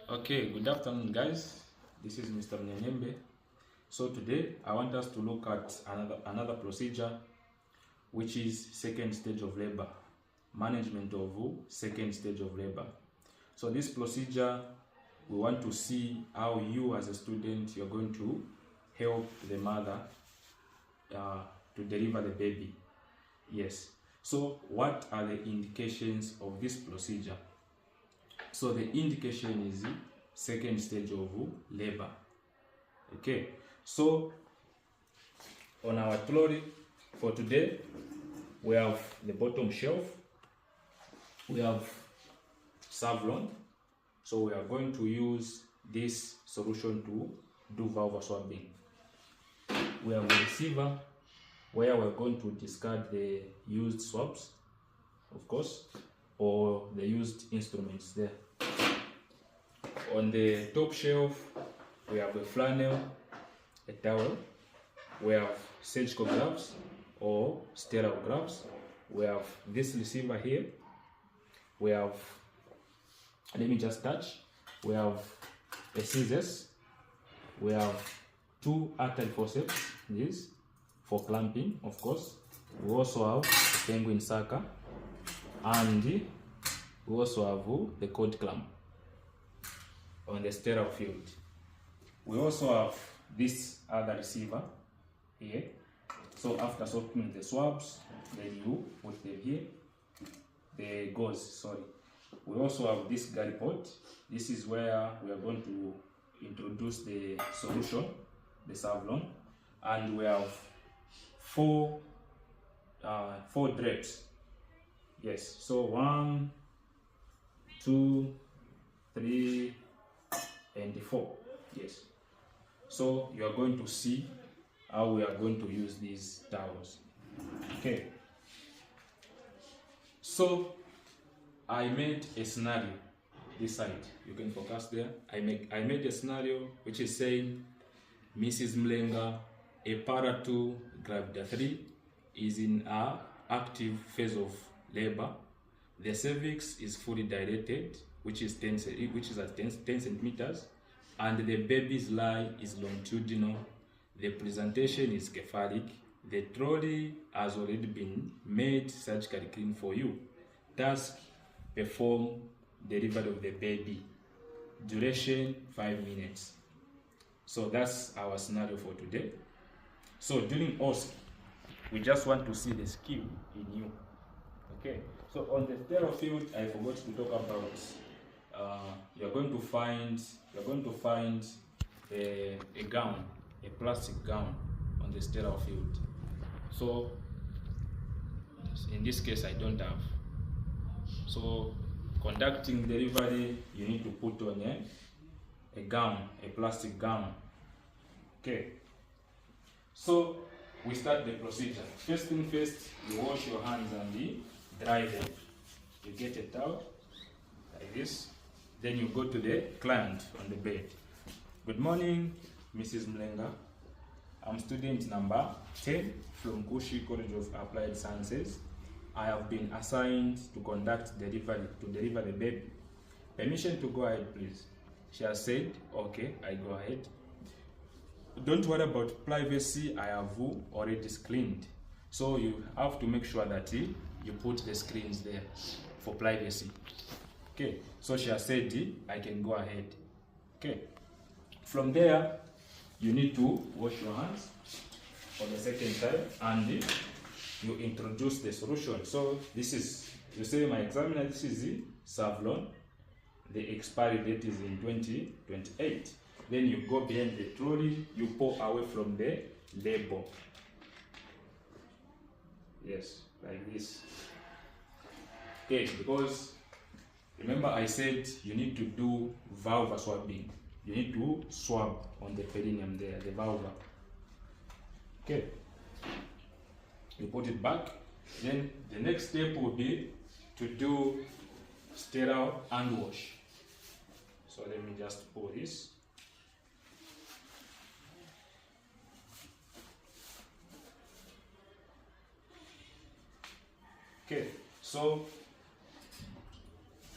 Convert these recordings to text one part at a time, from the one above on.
Okay, good afternoon guys. This is Mr. Mnyanyembe. So today I want us to look at another procedure, which is second stage of labor, management of second stage of labor. So this procedure, we want to see how you as a student, you're going to help the mother to deliver the baby. Yes. So what are the indications of this procedure? So the indication is second stage of labor. Okay, so on our trolley for today, we have the bottom shelf, we have Savlon. So we are going to use this solution to do vulvar swabbing. We have a receiver where we're going to discard the used swabs, of course, or the used instruments there. On the top shelf, we have a flannel, a towel, we have surgical gloves or sterile gloves, we have this receiver here, we have, let me just touch, we have a scissors, we have two artery forceps, this for clamping, of course. We also have a penguin sucker, and we also have the cord clamp on the sterile field. We also have this other receiver here. So after soaking the swabs, then you put them here, the gauze, sorry. We also have this galley pot. This is where we are going to introduce the solution, the Savlon, and we have four drapes. Yes, so 1, 2, 3, and 4. Yes. So you are going to see how we are going to use these towels. Okay. So I made a scenario this side. You can focus there. I made a scenario which is saying Mrs. Mlenga, a para 2, gravida 3, is in a active phase of labor. The cervix is fully dilated, which is at 10 centimeters, and the baby's lie is longitudinal. The presentation is cephalic. The trolley has already been made surgically clean for you. Task: perform delivery of the baby. Duration 5 minutes. So that's our scenario for today. So during OSCE, we just want to see the skill in you. Okay, so on the sterile field, I forgot to talk about. You're going to find a gown, a plastic gown on the sterile field. So in this case, I don't have. So conducting delivery, you need to put on a gown, a plastic gown. Okay. So we start the procedure. First thing first, you wash your hands and dry them. You get a towel like this. Then you go to the client on the bed. Good morning, Mrs. Mlenga. I'm student number 10 from Kushi College of Applied Sciences. I have been assigned to conduct deliver the baby. Permission to go ahead, please. She has said, okay, I go ahead. Don't worry about privacy, I have already screened. So you have to make sure that you put the screens there for privacy. Okay, so she has said I can go ahead. Okay, from there you need to wash your hands for the second time and you introduce the solution. So this is, you say, my examiner, this is the Savlon. The expiry date is in 2028. Then you go behind the trolley, you pour away from the label. Yes, like this. Okay, because remember I said you need to do vulvar swabbing. You need to swab on the perineum there, the vulva. Okay. You put it back. Then the next step will be to do sterile hand wash. So let me just pour this. Okay, so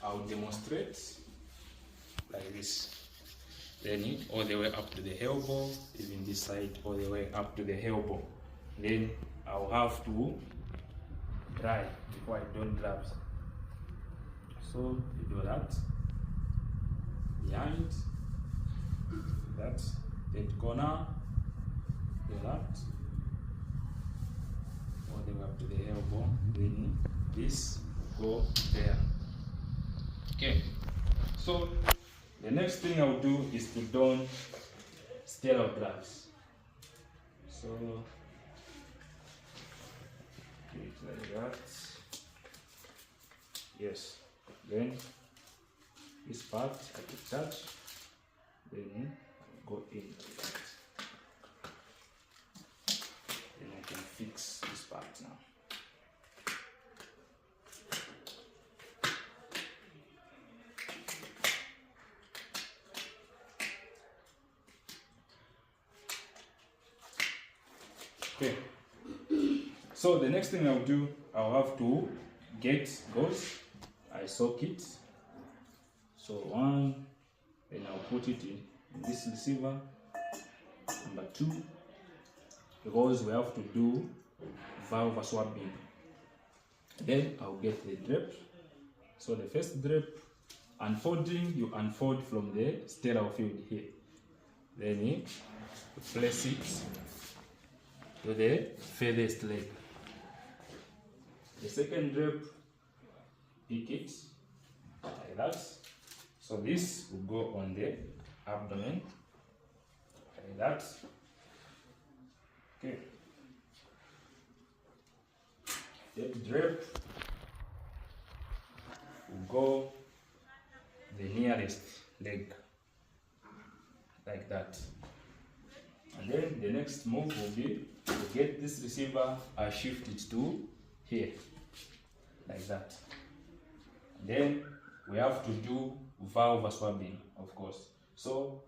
I'll demonstrate like this. Then all the way up to the elbow, even this side all the way up to the elbow. Then I'll have to dry before I don't gloves. So you do that behind that, third corner, do that all the way up to the elbow. Then this go there. Okay, so the next thing I'll do is to don sterile gloves. So like that. Yes. Then this part I can touch. Then I'll go in like that. Then I can fix this part now. Okay, so the next thing I'll do, I'll have to get gauze. I soak it. So one, then I'll put it in this receiver. Number two, because we have to do valve swabbing. Then I'll get the drape. So the first drape, unfolding, you unfold from the sterile field here. Then you place it to the furthest leg. The second drape, pick it like that. So this will go on the abdomen like that. Okay. That drape will go the nearest leg like that. And then the next move will be to get this receiver and shift it to here, like that. And then we have to do valve swabbing, of course. So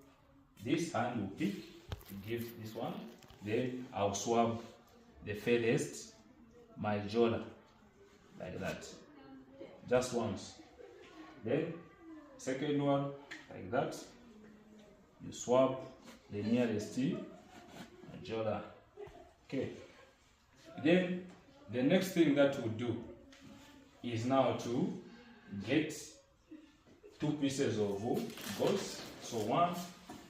this hand will pick to give this one, then I'll swab the furthest majora, like that, just once. Then second one, like that, you swab the nearest majora. Okay, then the next thing that we'll do is now to get two pieces of gauze. So 1,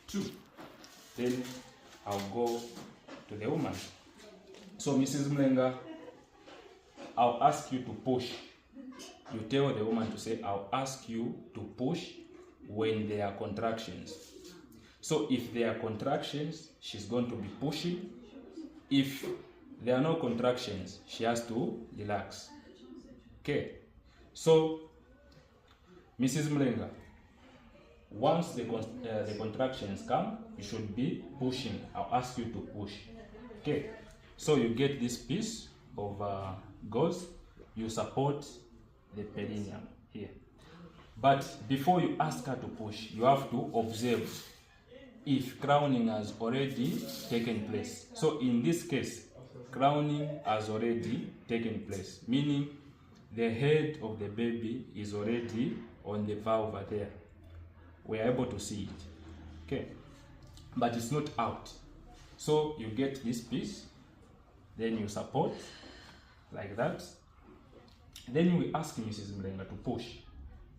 2. Then I'll go to the woman. So Mrs. Mlenga, I'll ask you to push. You tell the woman to say, I'll ask you to push when there are contractions. So if there are contractions, she's going to be pushing. If there are no contractions, she has to relax. Okay, so Mrs. Mlenga, once the contractions come, you should be pushing. I'll ask you to push. Okay, so you get this piece of gauze, you support the perineum here. But before you ask her to push, you have to observe if crowning has already taken place. So in this case, crowning has already taken place, meaning the head of the baby is already on the vulva there. We are able to see it. Okay, but it's not out. So you get this piece, then you support like that. Then we ask Mrs. Mlenga to push.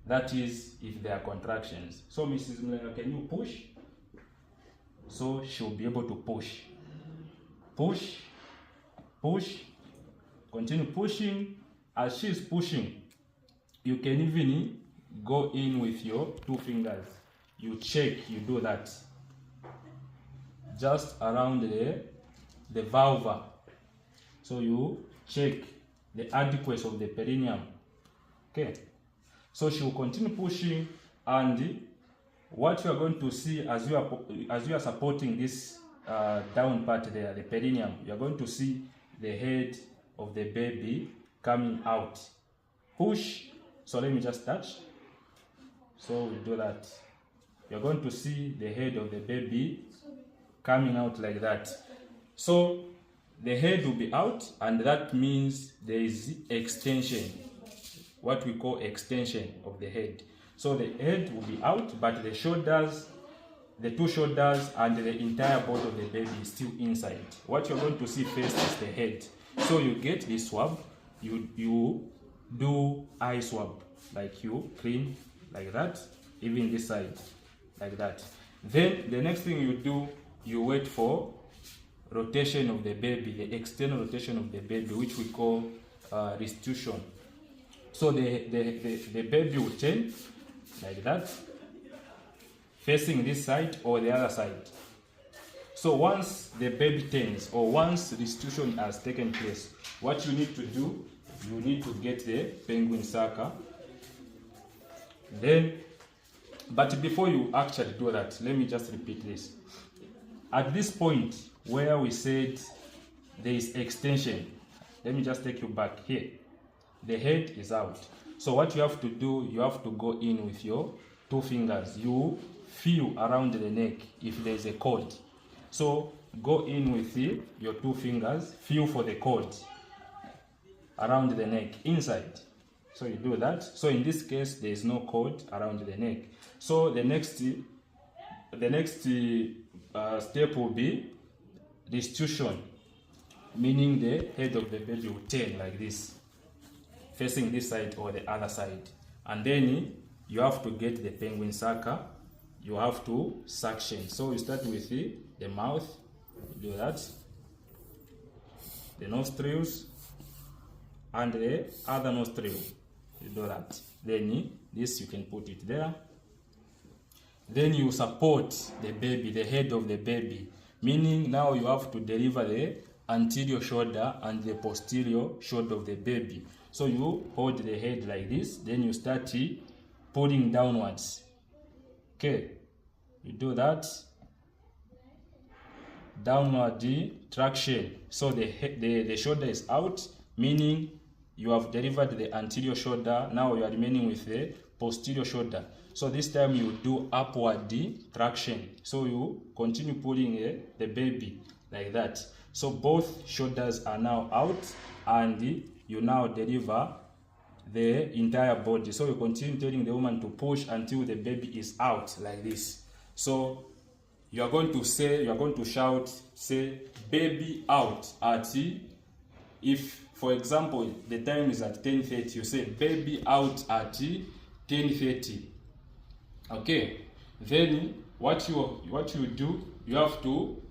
That is if there are contractions. So Mrs. Mlenga, can you push? So she'll be able to push. Push, push, continue pushing. As she's pushing, you can even go in with your 2 fingers. You check, you do that. Just around the vulva. So you check the adequacy of the perineum. Okay. So she will continue pushing, and what you are going to see as you are supporting this down part there, the perineum, you are going to see the head of the baby coming out. Push. So let me just touch. So we do that. You're going to see the head of the baby coming out like that. So the head will be out, and that means there is extension, what we call extension of the head. So the head will be out, but the shoulders, the two shoulders and the entire body of the baby is still inside. What you're going to see first is the head. So you get this swab, you do eye swab, like you clean like that, even this side like that. Then the next thing you do, you wait for rotation of the baby, the external rotation of the baby, which we call restitution. So the baby will turn like that, facing this side or the other side. So once the baby turns, or once restitution has taken place, what you need to do, you need to get the penguin sucker. Then, but before you actually do that, let me just repeat this. At this point where we said there is extension, let me just take you back here. The head is out. So what you have to do, you have to go in with your two fingers. You feel around the neck if there is a cord. So go in with your two fingers, feel for the cord around the neck, inside. So you do that. So in this case, there is no cord around the neck. So the next step will be restitution, meaning the head of the baby will turn like this, facing this side or the other side. And then you have to get the penguin sucker. You have to suction. So you start with the mouth, you do that, the nostrils, and the other nostril, you do that. Then this you can put it there. Then you support the baby, the head of the baby, meaning now you have to deliver the anterior shoulder and the posterior shoulder of the baby. So you hold the head like this, then you start pulling downwards. Okay, you do that. Downward traction. So the shoulder is out, meaning you have delivered the anterior shoulder. Now you are remaining with the posterior shoulder. So this time you do upward traction. So you continue pulling the baby like that. So both shoulders are now out, and you now deliver the entire body. So you continue telling the woman to push until the baby is out like this. So you are going to say, you are going to shout, say baby out at, if for example the time is at 10:30, you say baby out at 10:30. Okay, then what you do, you have to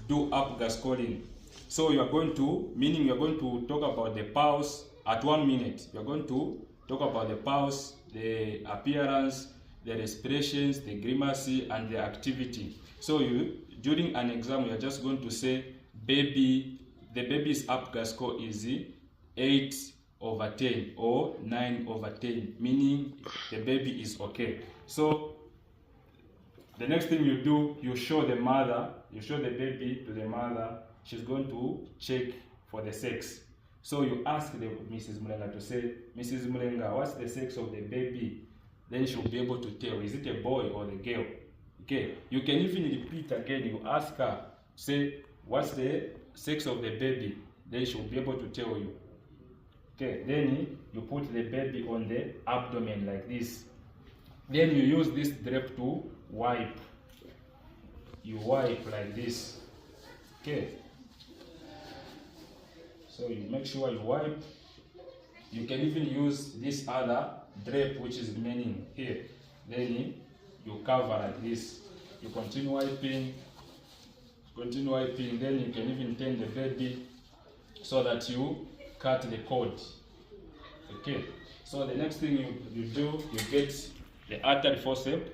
do upgas calling. So you are going to, meaning you are going to talk about the pulse at 1 minute. You are going to talk about the pulse, the appearance, the respirations, the grimace, and the activity. So during an exam, you are just going to say baby, the baby's upgas score is 8/10 or 9/10, meaning the baby is okay. So the next thing you do, you show the mother, you show the baby to the mother. She's going to check for the sex. So you ask the Mrs. Mulenga to say, Mrs. Mulenga, what's the sex of the baby? Then she'll be able to tell, is it a boy or the girl? Okay, you can even repeat again. You ask her, say, what's the sex of the baby? Then she'll be able to tell you. Okay, then you put the baby on the abdomen like this. Then you use this drape to wipe. You wipe like this. Okay. So you make sure you wipe. You can even use this other drape which is remaining here. Then you cover like this. You continue wiping. Then you can even turn the baby so that you cut the cord. Okay. So the next thing you do, you get the artery forceps.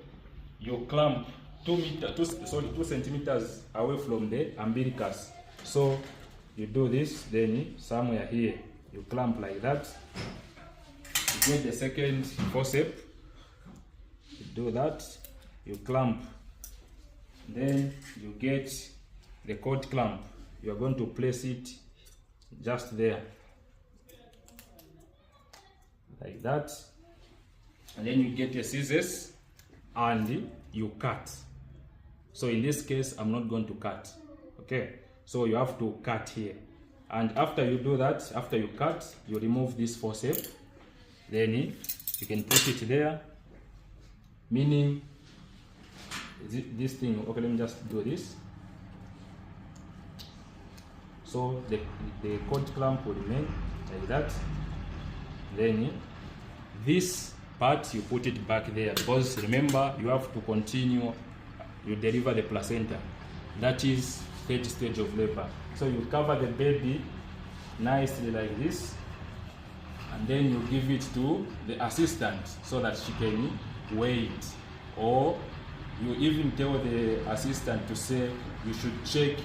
You clamp 2 centimeters away from the umbilicus. So you do this, then somewhere here you clamp like that. You get the second forceps. You do that. You clamp. Then you get the cord clamp. You are going to place it just there, like that. And then you get your scissors and you cut. So in this case, I'm not going to cut. Okay, so you have to cut here. And after you do that, after you cut, you remove this forceps. Then you can put it there. meaning this thing. Okay, let me just do this. So the cord clamp will remain like that. Then this part you put it back there, because remember you have to continue, you deliver the placenta. That is third stage of labor. So you cover the baby nicely like this, and then you give it to the assistant so that she can weigh it, or you even tell the assistant to say you should check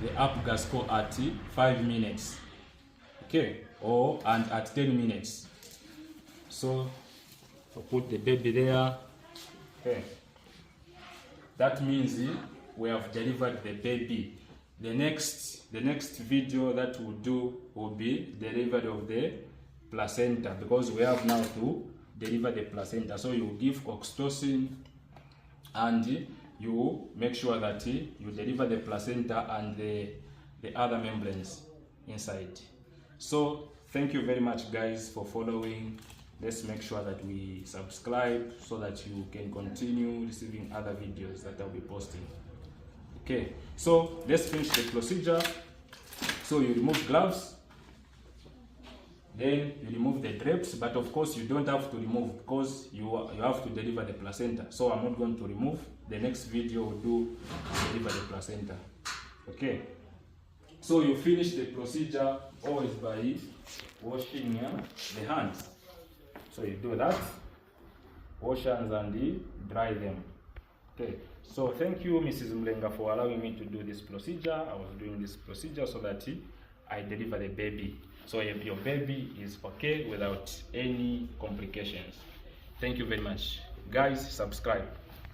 the APGAR score at 5 minutes, okay, or and at 10 minutes. So put the baby there. Okay, that means we have delivered the baby. The next video that we'll do will be delivery of the placenta, because we have now to deliver the placenta. So you give oxytocin and you make sure that you deliver the placenta and the other membranes inside. So thank you very much, guys, for following. Let's make sure that we subscribe so that you can continue receiving other videos that I'll be posting. Okay, so let's finish the procedure. So you remove gloves, then you remove the drapes, but of course you don't have to remove because you have to deliver the placenta. So I'm not going to remove. The next video will do deliver the placenta. Okay, so you finish the procedure always by washing the hands. So you do that, wash hands and dry them. Okay, so thank you, Mrs. Mlenga, for allowing me to do this procedure. I was doing this procedure so that I deliver the baby. So if your baby is okay without any complications. Thank you very much. Guys, subscribe.